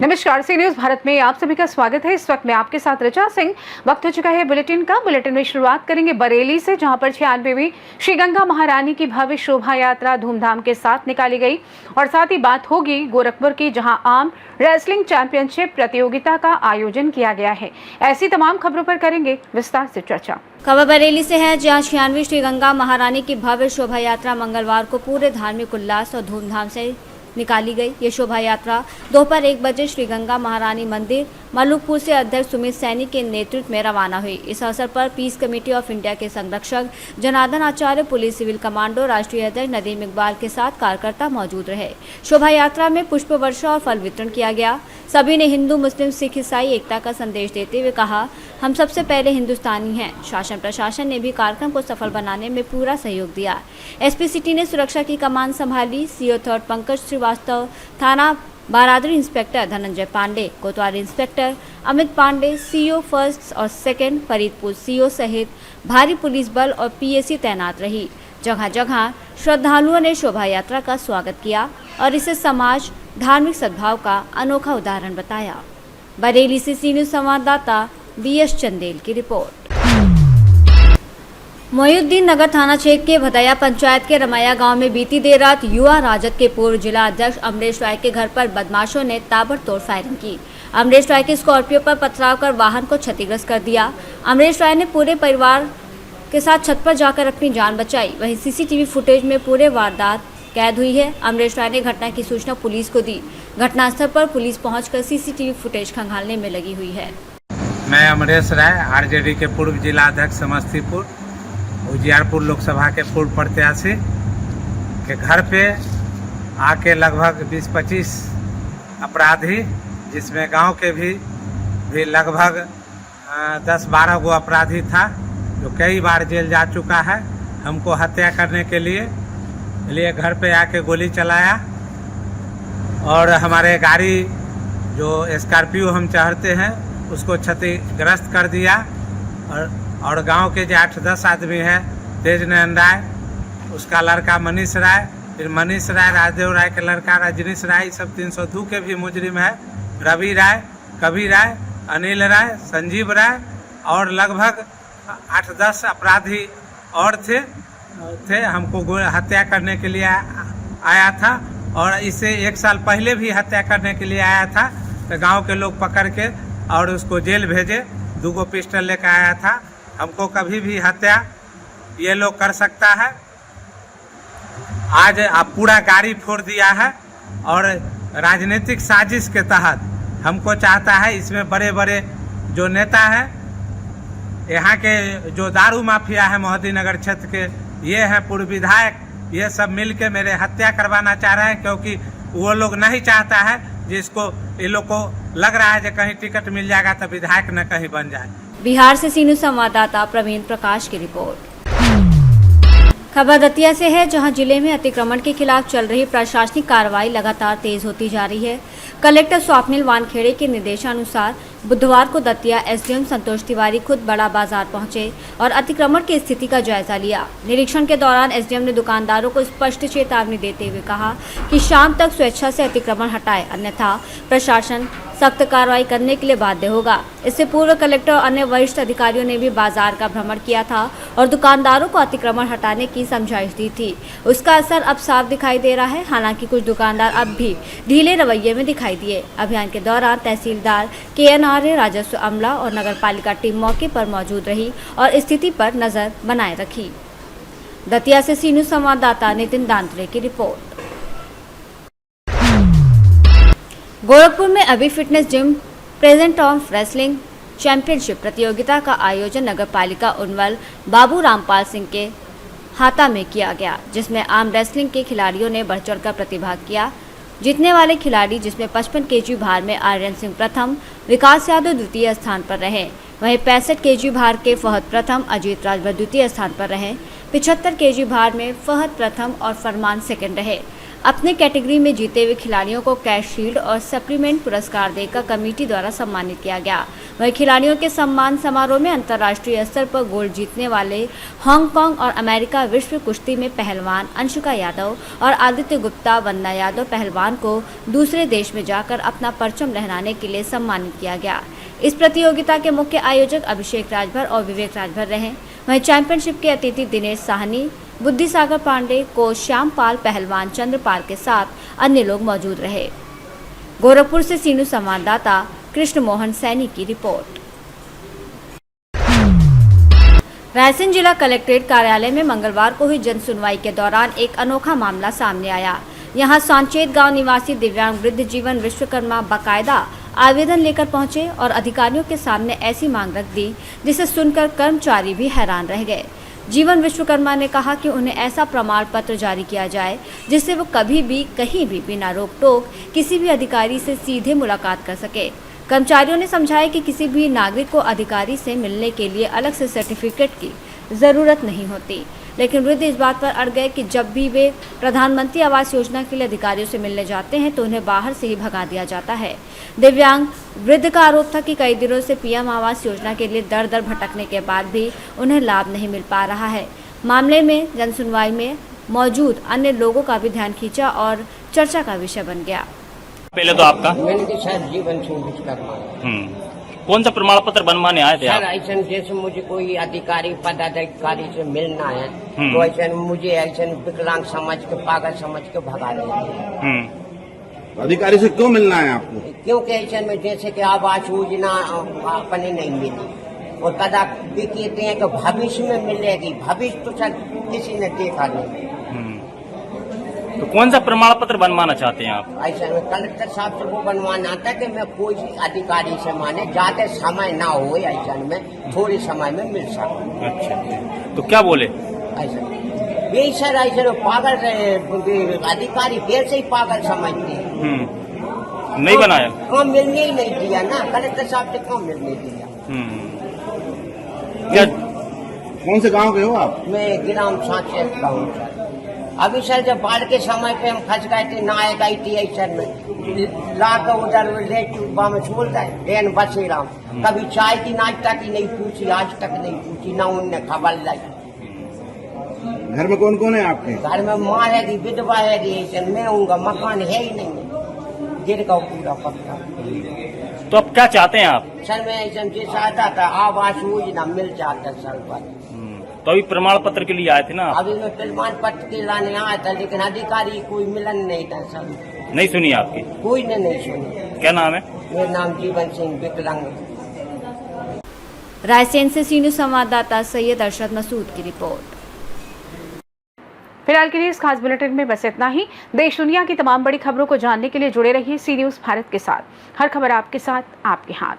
नमस्कार, सी न्यूज भारत में आप सभी का स्वागत है। इस वक्त मैं आपके साथ रचा सिंह। वक्त हो चुका है बुलेटिन का। बुलेटिन में शुरुआत करेंगे बरेली से, जहां पर 96वीं श्री गंगा महारानी की भव्य शोभा यात्रा धूमधाम के साथ निकाली गई। और साथ ही बात होगी गोरखपुर की, जहां आर्म रेसलिंग चैंपियनशिप प्रतियोगिता का आयोजन किया गया है। ऐसी तमाम खबरों पर करेंगे विस्तार से चर्चा। खबर बरेली से है, जहां 96वीं श्री गंगा महारानी की भव्य शोभा यात्रा मंगलवार को पूरे धार्मिक उल्लास और धूमधाम से निकाली गई। ये शोभा यात्रा दोपहर 1 बजे श्री गंगा महारानी मंदिर मलुकपुर से अध्यक्ष सुमित सैनी के नेतृत्व में रवाना हुई। इस अवसर पर पीस कमेटी ऑफ इंडिया के संरक्षक जनार्दन आचार्य, पुलिस सिविल कमांडो, राष्ट्रीय अध्यक्ष नदीम इकबाल के साथ कार्यकर्ता मौजूद रहे। शोभा यात्रा में पुष्प वर्षा और फल वितरण किया गया। सभी ने हिंदू, मुस्लिम, सिख, ईसाई एकता का संदेश देते हुए कहा, हम सबसे पहले हिंदुस्तानी हैं। शासन प्रशासन ने भी कार्यक्रम को सफल बनाने में पूरा सहयोग दिया। एसपी सिटी ने सुरक्षा की कमान संभाली। सीओ 3 पंकज श्रीवास्तव, थाना बारादरी इंस्पेक्टर धनंजय पांडे, कोतवाली इंस्पेक्टर अमित पांडे, सीओ 1 और 2 फरीदपुर सीओ सहित भारी पुलिस बल और पीएसी तैनात रही। जगह जगह श्रद्धालुओं ने शोभा यात्रा का स्वागत किया और इसे समाज धार्मिक सद्भाव का अनोखा उदाहरण बताया। बरेली से सी न्यूज संवाददाता बीएस चंदेल की रिपोर्ट। मोहिउद्दीन नगर थाना क्षेत्र के भदैया पंचायत के रमैया गांव में बीती देर रात युवा राजद के पूर्व जिला अध्यक्ष अमरेश राय के घर पर बदमाशों ने ताबड़तोड़ फायरिंग की। अमरेश राय की स्कॉर्पियो पर पथराव कर वाहन को क्षतिग्रस्त कर दिया। अमरेश राय ने पूरे परिवार के साथ छत पर जाकर अपनी जान बचाई। वहीं सीसीटीवी फुटेज में पूरे वारदात कैद हुई है। अमरेश राय ने घटना की सूचना पुलिस को दी। घटनास्थल पर पुलिस पहुंचकर सीसीटीवी फुटेज खंगालने में लगी हुई है। मैं अमरेश राय, आरजेडी के पूर्व जिला अध्यक्ष समस्तीपुर, उजियारपुर लोकसभा के पूर्व प्रत्याशी के घर पे आके लगभग 20-25 अपराधी, जिसमें गांव के भी लगभग 10-12 गो अपराधी था, जो कई बार जेल जा चुका है। हमको हत्या करने के लिए घर पे आके गोली चलाया और हमारे गाड़ी जो स्कॉर्पियो हम चढ़ते हैं उसको क्षतिग्रस्त कर दिया। और गांव के जो 8-10 आदमी हैं, तेज नयन राय, उसका लड़का मनीष राय, फिर मनीष राय, राजदेव राय के लड़का रजनीश राय, सब 302 के भी मुजरिम है। रवि राय, कवि राय, अनिल राय, संजीव राय और लगभग 8-10 अपराधी और थे। हमको हत्या करने के लिए आया था और इससे 1 साल पहले भी हत्या करने के लिए आया था। तो गांव के लोग पकड़ के और उसको जेल भेजे। 2 गो पिस्टल लेकर आया था। हमको कभी भी हत्या ये लोग कर सकता है। आज आप पूरा गाड़ी फोड़ दिया है और राजनीतिक साजिश के तहत हमको चाहता है। इसमें बड़े बड़े जो नेता हैं, यहाँ के जो दारू माफिया है मोहद्दी नगर क्षेत्र के, ये हैं पूर्व विधायक, ये सब मिल के मेरे हत्या करवाना चाह रहे हैं, क्योंकि वो लोग नहीं चाहता है जिसको ये लोग को लग रहा है कि कहीं टिकट मिल जाएगा तो विधायक न कहीं बन जाए। बिहार से सी न्यूज संवाददाता प्रवीण प्रकाश की रिपोर्ट। खबर दतिया से है, जहां जिले में अतिक्रमण के खिलाफ चल रही प्रशासनिक कार्रवाई लगातार तेज होती जा रही है। कलेक्टर स्वप्निल वानखेड़े के निर्देशानुसार बुधवार को दतिया एसडीएम संतोष तिवारी खुद बड़ा बाजार पहुंचे और अतिक्रमण की स्थिति का जायजा लिया। निरीक्षण के दौरान एसडीएम ने दुकानदारों को स्पष्ट चेतावनी देते हुए कहा कि शाम तक स्वेच्छा से अतिक्रमण हटाएं, अन्यथा प्रशासन सख्त कार्रवाई करने के लिए बाध्य होगा। इससे पूर्व कलेक्टर और अन्य वरिष्ठ अधिकारियों ने भी बाजार का भ्रमण किया था और दुकानदारों को अतिक्रमण हटाने की समझाइश दी थी। उसका असर अब साफ दिखाई दे रहा है। हालांकि कुछ दुकानदार अब भी ढीले रवैये में दिखाई दिए। अभियान के दौरान तहसीलदार KN आर्य, राजस्व अमला और नगर पालिका टीम मौके पर मौजूद रही और स्थिति पर नजर बनाए रखी। दतिया से सी न्यूज संवाददाता नितिन दांतरे की रिपोर्ट। गोरखपुर में अभी fitness gym present of wrestling championship प्रतियोगिता का आयोजन नगर पालिका उन्वल बाबू रामपाल सिंह के हाथा में किया गया, जिसमें आर्म रेसलिंग के खिलाड़ियों ने बढ़ चढ़कर प्रतिभाग किया। जीतने वाले खिलाड़ी, जिसमें 55 kg भार में आर्यन सिंह प्रथम, विकास यादव द्वितीय स्थान पर रहे। वहीं 65 kg भार के फहद प्रथम, अजीत राजभर द्वितीय स्थान पर रहे। 75 kg भार में फहद प्रथम और फरमान सेकंड रहे। अपने कैटेगरी में जीते हुए खिलाड़ियों को कैश शील्ड और सप्लीमेंट पुरस्कार देकर कमेटी द्वारा सम्मानित किया गया। वहीं खिलाड़ियों के सम्मान समारोह में अंतर्राष्ट्रीय स्तर पर गोल्ड जीतने वाले हांगकांग और अमेरिका विश्व कुश्ती में पहलवान अंशुका यादव और आदित्य गुप्ता वंदना यादव पहलवान को दूसरे देश में जाकर अपना परचम लहराने के लिए सम्मानित किया गया। इस प्रतियोगिता के मुख्य आयोजक अभिषेक राजभर और विवेक राजभर रहे। वहीं चैंपियनशिप के अतिथि दिनेश साहनी, बुद्धिसागर पांडे, कोच श्यामपाल, पहलवान चंद्रपाल के साथ अन्य लोग मौजूद रहे। गोरखपुर से सीनू संवाददाता कृष्ण मोहन सैनी की रिपोर्ट। रायसेन जिला कलेक्ट्रेट कार्यालय में मंगलवार को हुई जन सुनवाई के दौरान एक अनोखा मामला सामने आया। यहां सांचेत गांव निवासी दिव्यांग वृद्ध जीवन विश्वकर्मा बाकायदा आवेदन लेकर पहुंचे और अधिकारियों के सामने ऐसी मांग रख दी जिसे सुनकर कर्मचारी भी हैरान रह गए। जीवन विश्वकर्मा ने कहा कि उन्हें ऐसा प्रमाण पत्र जारी किया जाए जिससे वो कभी भी कहीं भी बिना रोक टोक किसी भी अधिकारी से सीधे मुलाकात कर सके। कर्मचारियों ने समझाया कि किसी भी नागरिक को अधिकारी से मिलने के लिए अलग से सर्टिफिकेट की जरूरत नहीं होती, लेकिन वृद्ध इस बात पर अड़ गए कि जब भी वे प्रधानमंत्री आवास योजना के लिए अधिकारियों से मिलने जाते हैं तो उन्हें बाहर से ही भगा दिया जाता है। दिव्यांग वृद्ध का आरोप था कि कई दिनों से पीएम आवास योजना के लिए दर दर भटकने के बाद भी उन्हें लाभ नहीं मिल पा रहा है। मामले में जनसुनवाई में मौजूद अन्य लोगों का भी ध्यान खींचा और चर्चा का विषय बन गया। पहले तो आपका मैंने सर जीवन सिंह विश्वकर्मा। कौन सा प्रमाण पत्र बनवाने आए थे सर आप? ऐसा जैसे मुझे कोई अधिकारी पदाधिकारी से मिलना है तो ऐसा मुझे ऐसा विकलांग समझ के पागल समझ के भगा रहे हैं। अधिकारी से क्यों मिलना है आपको? क्योंकि ऐसा में जैसे कि आवास योजना अपने नहीं मिली और कदापि कहते हैं कि भविष्य में मिलेगी, भविष्य तो सर किसी ने देखा नहीं। तो कौन सा प्रमाण पत्र बनवाना चाहते हैं आप? ऐसा में कलेक्टर साहब से वो बनवाना था कि मैं कोई अधिकारी से माने ज्यादा समय ना हो, ऐसा में थोड़े समय में मिल सकूं। अच्छा, तो क्या बोले? ऐसा यही सर ऐसे पागल अधिकारी कैसे ही पागल समझते हैं। नहीं बनाया? काम मिलने ही नहीं दिया ना, कलेक्टर साहब से काम मिलने दिया। क्या कौन से गांव के हो आप? मैं ग्राम सांचेत का हूँ सर। अभी सर जब बाढ़ के समय पे हम फंस गए थे, ना आएगा सर में लाकर उधर ले चुबा में छोड़ गए ट्रेन बसे राम। कभी चाय की नाश्ता की नहीं पूछी, आज तक नहीं पूछी, ना उनने खबर लाई। घर में कौन कौन है आपके? घर में माँ है, विधवा है, मैं हूँ, मकान है ही नहीं, गिर का पूरा पक्का। तो अब क्या चाहते हैं आप? सर मैं ऐसा चाहता था आवास योजना मिल जाता सर पर। तो अभी प्रमाण पत्र के लिए आए थे ना? अभी मैं प्रमाण पत्र के लाने आया था, लेकिन अधिकारी कोई मिलन नहीं था सर। नहीं सुनी आपकी? कोई ने नहीं सुनी। क्या नाम है? मेरा नाम जीवन सिंह विकलांग। रायसेन से सीनू संवाददाता सैयद अरशद मसूद की रिपोर्ट। फिलहाल के लिए इस खास बुलेटिन में बस इतना ही। देश दुनिया की तमाम बड़ी खबरों को जानने के लिए जुड़े रहिए सी न्यूज़ भारत के साथ। हर खबर आपके साथ, आपके हाथ।